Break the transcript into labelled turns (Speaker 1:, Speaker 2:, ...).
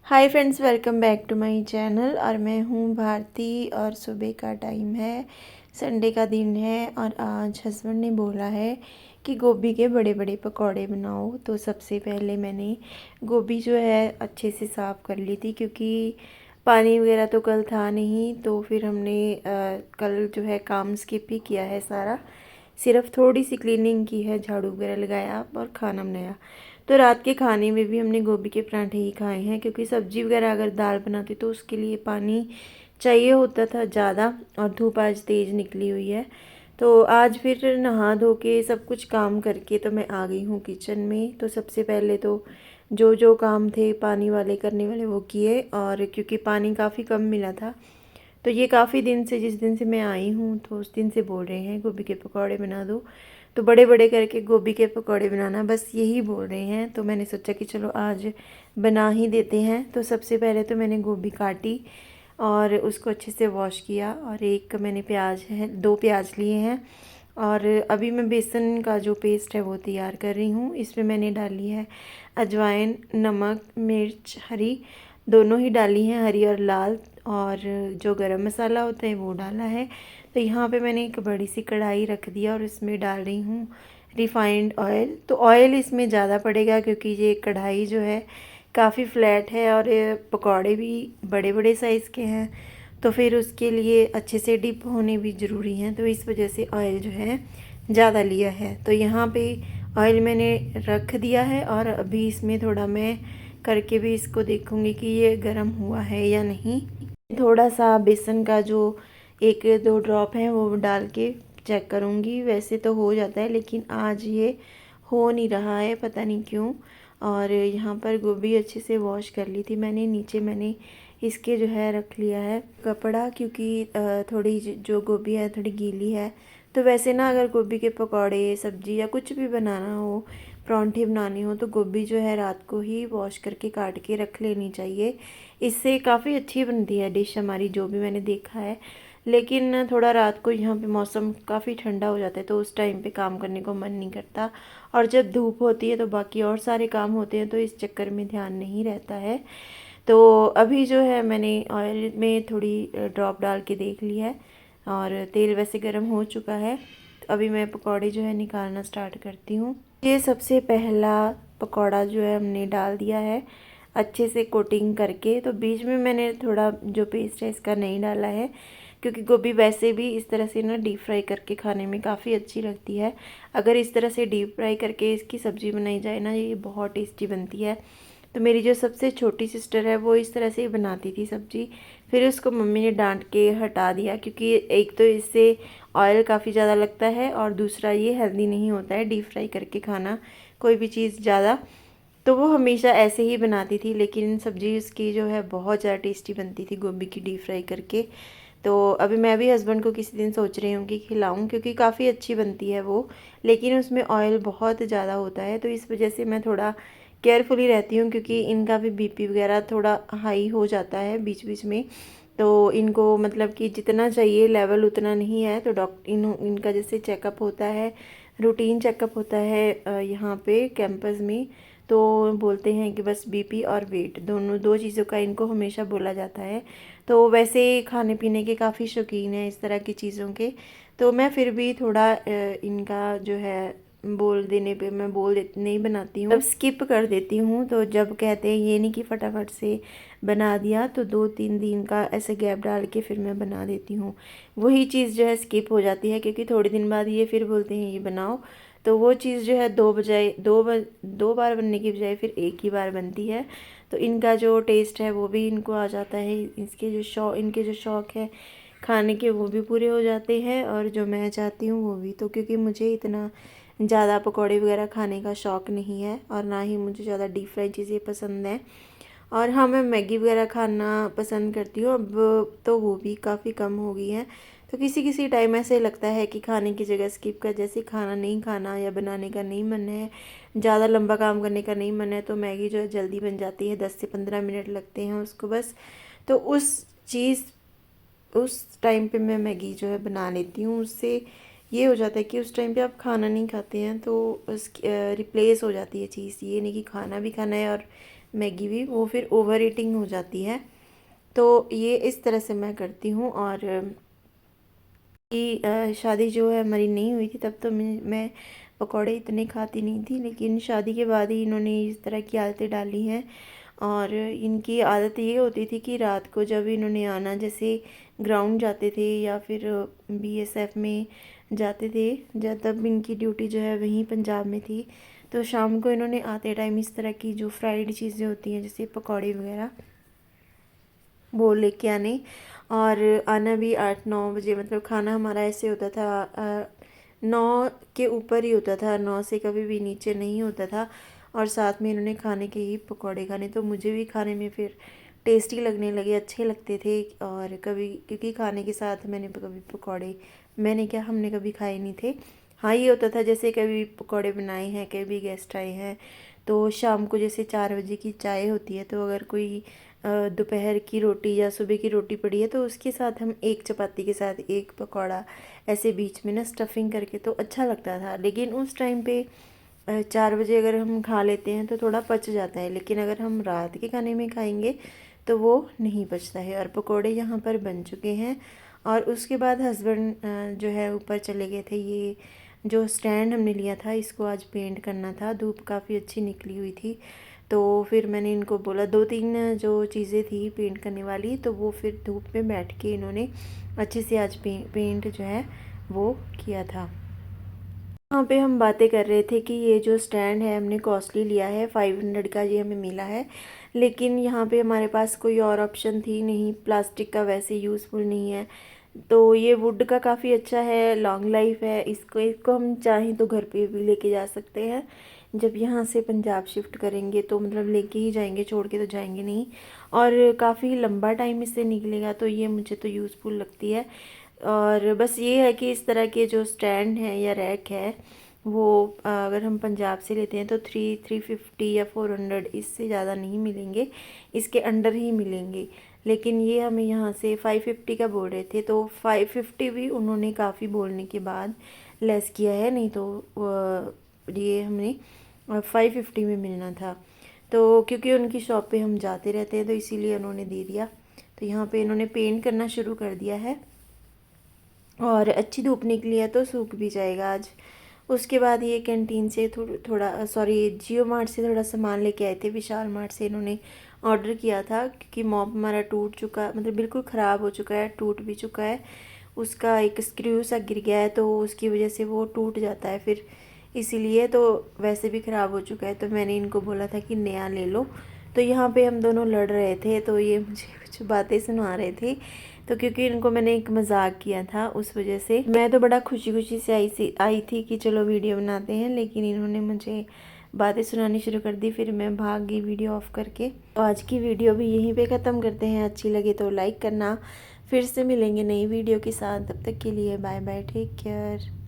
Speaker 1: Hi friends, welcome back to my channel. और मैं हूँ भारती और सुबह का टाइम है, संडे का दिन है। और आज हस्बैंड ने बोला है कि गोभी के बड़े बड़े पकौड़े बनाओ। तो सबसे पहले मैंने गोभी जो है अच्छे से साफ़ कर ली थी, क्योंकि पानी वगैरह तो कल था नहीं। तो फिर हमने कल जो है काम स्किप ही किया है सारा, सिर्फ थोड़ी सी क्लीनिंग की है, झाड़ू वगैरह लगाया और खाना बनाया। तो रात के खाने में भी हमने गोभी के पराठे ही खाए हैं, क्योंकि सब्जी वगैरह अगर दाल बनाती तो उसके लिए पानी चाहिए होता था ज़्यादा, और धूप आज तेज़ निकली हुई है। तो आज फिर नहा धो के सब कुछ काम करके तो मैं आ गई हूँ किचन में। तो सबसे पहले तो जो जो काम थे पानी वाले करने वाले वो किए, और क्योंकि पानी काफ़ी कम मिला था तो ये काफ़ी दिन से, जिस दिन से मैं आई हूँ तो उस दिन से बोल रहे हैं गोभी के पकौड़े बना दो। तो बड़े बड़े करके गोभी के पकौड़े बनाना, बस यही बोल रहे हैं। तो मैंने सोचा कि चलो आज बना ही देते हैं। तो सबसे पहले तो मैंने गोभी काटी और उसको अच्छे से वॉश किया, और एक मैंने प्याज है, 2 प्याज लिए हैं। और अभी मैं बेसन का जो पेस्ट है वो तैयार कर रही हूँ। इसमें मैंने डाली है अजवाइन, नमक, मिर्च हरी, दोनों ही डाली हैं, हरी और लाल। और जो गरम मसाला होता है वो डाला है। तो यहाँ पे मैंने एक बड़ी सी कढ़ाई रख दिया और इसमें डाल रही हूँ रिफाइंड ऑयल। तो ऑयल इसमें ज़्यादा पड़ेगा, क्योंकि ये कढ़ाई जो है काफ़ी फ्लैट है और ये पकौड़े भी बड़े बड़े साइज़ के हैं। तो फिर उसके लिए अच्छे से डिप होने भी ज़रूरी हैं, तो इस वजह से ऑयल जो है ज़्यादा लिया है। तो यहाँ पे ऑयल मैंने रख दिया है, और अभी इसमें थोड़ा मैं करके भी इसको देखूँगी कि ये गर्म हुआ है या नहीं। थोड़ा सा बेसन का जो 1-2 ड्रॉप हैं वो डाल के चेक करूँगी। वैसे तो हो जाता है, लेकिन आज ये हो नहीं रहा है, पता नहीं क्यों। और यहाँ पर गोभी अच्छे से वॉश कर ली थी मैंने। नीचे मैंने इसके जो है रख लिया है कपड़ा, क्योंकि थोड़ी जो गोभी है थोड़ी गीली है। तो वैसे ना, अगर गोभी के पकौड़े, सब्जी या कुछ भी बनाना हो, परांठे बनाने हो, तो गोभी जो है रात को ही वॉश करके काट के रख लेनी चाहिए। इससे काफ़ी अच्छी बनती है डिश हमारी, जो भी मैंने देखा है। लेकिन थोड़ा रात को यहाँ पे मौसम काफ़ी ठंडा हो जाता है, तो उस टाइम पे काम करने को मन नहीं करता। और जब धूप होती है तो बाकी और सारे काम होते हैं, तो इस चक्कर में ध्यान नहीं रहता है। तो अभी जो है मैंने ऑयल में थोड़ी ड्रॉप डाल के देख ली है, और तेल वैसे गर्म हो चुका है। तो अभी मैं पकौड़े जो है निकालना स्टार्ट करती हूँ। ये सबसे पहला पकौड़ा जो है हमने डाल दिया है अच्छे से कोटिंग करके। तो बीच में मैंने थोड़ा जो पेस्ट है इसका नहीं डाला है, क्योंकि गोभी वैसे भी इस तरह से ना डीप फ्राई करके खाने में काफ़ी अच्छी लगती है। अगर इस तरह से डीप फ्राई करके इसकी सब्ज़ी बनाई जाए ना, ये बहुत टेस्टी बनती है। तो मेरी जो सबसे छोटी सिस्टर है वो इस तरह से ही बनाती थी सब्ज़ी। फिर उसको मम्मी ने डांट के हटा दिया, क्योंकि एक तो इससे ऑयल काफ़ी ज़्यादा लगता है, और दूसरा ये हेल्दी नहीं होता है डीप फ्राई करके खाना कोई भी चीज़ ज़्यादा। तो वो हमेशा ऐसे ही बनाती थी, लेकिन सब्ज़ी उसकी जो है बहुत ज़्यादा टेस्टी बनती थी गोभी की डीप फ्राई करके। तो अभी मैं भी हस्बैंड को किसी दिन सोच रही हूँ कि खिलाऊँ, क्योंकि काफ़ी अच्छी बनती है वो, लेकिन उसमें ऑयल बहुत ज़्यादा होता है। तो इस वजह से मैं थोड़ा केयरफुली रहती हूँ, क्योंकि इनका भी बीपी वगैरह थोड़ा हाई हो जाता है बीच बीच में। तो इनको मतलब कि जितना चाहिए लेवल उतना नहीं है। तो इनका जैसे चेकअप होता है, रूटीन चेकअप होता है यहाँ पे कैंपस में। तो बोलते हैं कि बस बीपी और वेट दोनों, 2 चीज़ों का इनको हमेशा बोला जाता है। तो वैसे खाने पीने के काफ़ी शौकीन है इस तरह की चीज़ों के। तो मैं फिर भी थोड़ा इनका जो है बोल देने पे मैं बोल दे नहीं बनाती हूँ, तब स्किप कर देती हूँ। तो जब कहते हैं ये नहीं कि फटाफट से बना दिया, तो 2-3 दिन का ऐसे गैप डाल के फिर मैं बना देती हूँ। वही चीज़ जो है स्किप हो जाती है, क्योंकि थोड़े दिन बाद ये फिर बोलते हैं ये बनाओ। तो वो चीज़ जो है 2 बार बनने की बजाय फिर एक ही बार बनती है। तो इनका जो टेस्ट है वो भी इनको आ जाता है, इनके जो शौक़ है खाने के वो भी पूरे हो जाते हैं, और जो मैं चाहती हूँ वो भी। तो क्योंकि मुझे इतना ज़्यादा पकौड़े वगैरह खाने का शौक़ नहीं है, और ना ही मुझे ज़्यादा डीप फ्राई चीज़ें पसंद हैं। और हाँ, मैं मैगी वगैरह खाना पसंद करती हूँ, अब तो वो भी काफ़ी कम हो गई है। तो किसी किसी टाइम ऐसे लगता है कि खाने की जगह स्किप कर, जैसे खाना नहीं खाना या बनाने का नहीं मन है, ज़्यादा लंबा काम करने का नहीं मन है, तो मैगी जो है जल्दी बन जाती है, 10 से 15 मिनट लगते हैं उसको बस। तो उस टाइम पे मैं मैगी जो है बना लेती हूँ। उससे ये हो जाता है कि उस टाइम पे आप खाना नहीं खाते हैं, तो उस रिप्लेस हो जाती है चीज़। ये नहीं कि खाना भी खाना है और मैगी भी, वो फिर ओवर ईटिंग हो जाती है। तो ये इस तरह से मैं करती हूँ। और कि शादी जो है हमारी नहीं हुई थी, तब तो मैं पकौड़े इतने खाती नहीं थी, लेकिन शादी के बाद ही इन्होंने इस तरह की आदतें डाली हैं। और इनकी आदत ये होती थी कि रात को जब इन्होंने आना, जैसे ग्राउंड जाते थे या फिर बीएसएफ में जाते थे, जब तब इनकी ड्यूटी जो है वहीं पंजाब में थी, तो शाम को इन्होंने आते टाइम इस तरह की जो फ्राइड चीज़ें होती हैं जैसे पकौड़े वगैरह वो लेके आने। और आना भी 8-9 बजे, मतलब खाना हमारा ऐसे होता था 9 के ऊपर ही होता था, 9 से कभी भी नीचे नहीं होता था। और साथ में इन्होंने खाने के ही पकौड़े खाने, तो मुझे भी खाने में फिर टेस्टी लगने लगे, अच्छे लगते थे। और कभी, क्योंकि खाने के साथ मैंने कभी पकौड़े, मैंने क्या, हमने कभी खाए नहीं थे। हाँ, ये होता था जैसे कभी पकौड़े बनाए हैं, कभी गेस्ट आए हैं, तो शाम को जैसे 4 बजे की चाय होती है, तो अगर कोई दोपहर की रोटी या सुबह की रोटी पड़ी है तो उसके साथ हम एक चपाती के साथ एक पकौड़ा ऐसे बीच में ना स्टफिंग करके, तो अच्छा लगता था। लेकिन उस टाइम पे 4 बजे अगर हम खा लेते हैं तो थोड़ा पच जाता है, लेकिन अगर हम रात के खाने में खाएंगे तो वो नहीं पचता है। और पकोड़े यहाँ पर बन चुके हैं। और उसके बाद हस्बैंड जो है ऊपर चले गए थे। ये जो स्टैंड हमने लिया था, इसको आज पेंट करना था, धूप काफ़ी अच्छी निकली हुई थी, तो फिर मैंने इनको बोला, 2-3 जो चीज़ें थी पेंट करने वाली, तो वो फिर धूप में बैठ के इन्होंने अच्छे से आज पेंट जो है वो किया था। यहाँ पे हम बातें कर रहे थे कि ये जो स्टैंड है हमने कॉस्टली लिया है, 500 का ये हमें मिला है, लेकिन यहाँ पे हमारे पास कोई और ऑप्शन थी नहीं, प्लास्टिक का वैसे यूज़फुल नहीं है। तो ये वुड का काफ़ी अच्छा है, लॉन्ग लाइफ है, इसको इसको हम चाहें तो घर पे भी लेके जा सकते हैं। जब यहाँ से पंजाब शिफ्ट करेंगे तो मतलब लेके ही जाएंगे, छोड़ के तो जाएंगे नहीं। और काफ़ी लंबा टाइम इससे निकलेगा, तो ये मुझे तो यूज़फुल लगती है। और बस ये है कि इस तरह के जो स्टैंड है या रैक है, वो अगर हम पंजाब से लेते हैं तो 350 या 400, इससे ज़्यादा नहीं मिलेंगे, इसके अंडर ही मिलेंगे। लेकिन ये हमें यहाँ से 550 का बोल रहे थे, तो 550 भी उन्होंने काफ़ी बोलने के बाद लेस किया है, नहीं तो ये हमें 550 में मिलना था। तो क्योंकि उनकी शॉप पे हम जाते रहते हैं तो इसीलिए उन्होंने दे दिया। तो यहाँ पे इन्होंने पेंट करना शुरू कर दिया है, और अच्छी धूप निकली है तो सूख भी जाएगा आज। उसके बाद ये कैंटीन से थोड़ा सॉरी जियो मार्ट से थोड़ा सामान लेके आए थे, विशाल मार्ट से इन्होंने ऑर्डर किया था, क्योंकि मॉप हमारा टूट चुका, मतलब बिल्कुल ख़राब हो चुका है, टूट भी चुका है, उसका एक स्क्रू सा गिर गया है, तो उसकी वजह से वो टूट जाता है फिर, इसीलिए। तो वैसे भी ख़राब हो चुका है, तो मैंने इनको बोला था कि नया ले लो। तो यहाँ पे हम दोनों लड़ रहे थे, तो ये मुझे कुछ बातें सुना रहे थे, तो क्योंकि इनको मैंने एक मजाक किया था उस वजह से मैं तो बड़ा खुशी खुशी से आई थी कि चलो वीडियो बनाते हैं, लेकिन इन्होंने मुझे बातें सुनानी शुरू कर दी, फिर मैं भाग गई वीडियो ऑफ करके। तो आज की वीडियो भी यहीं पे ख़त्म करते हैं, अच्छी लगे तो लाइक करना। फिर से मिलेंगे नई वीडियो के साथ, तब तक के लिए बाय बाय, टेक केयर।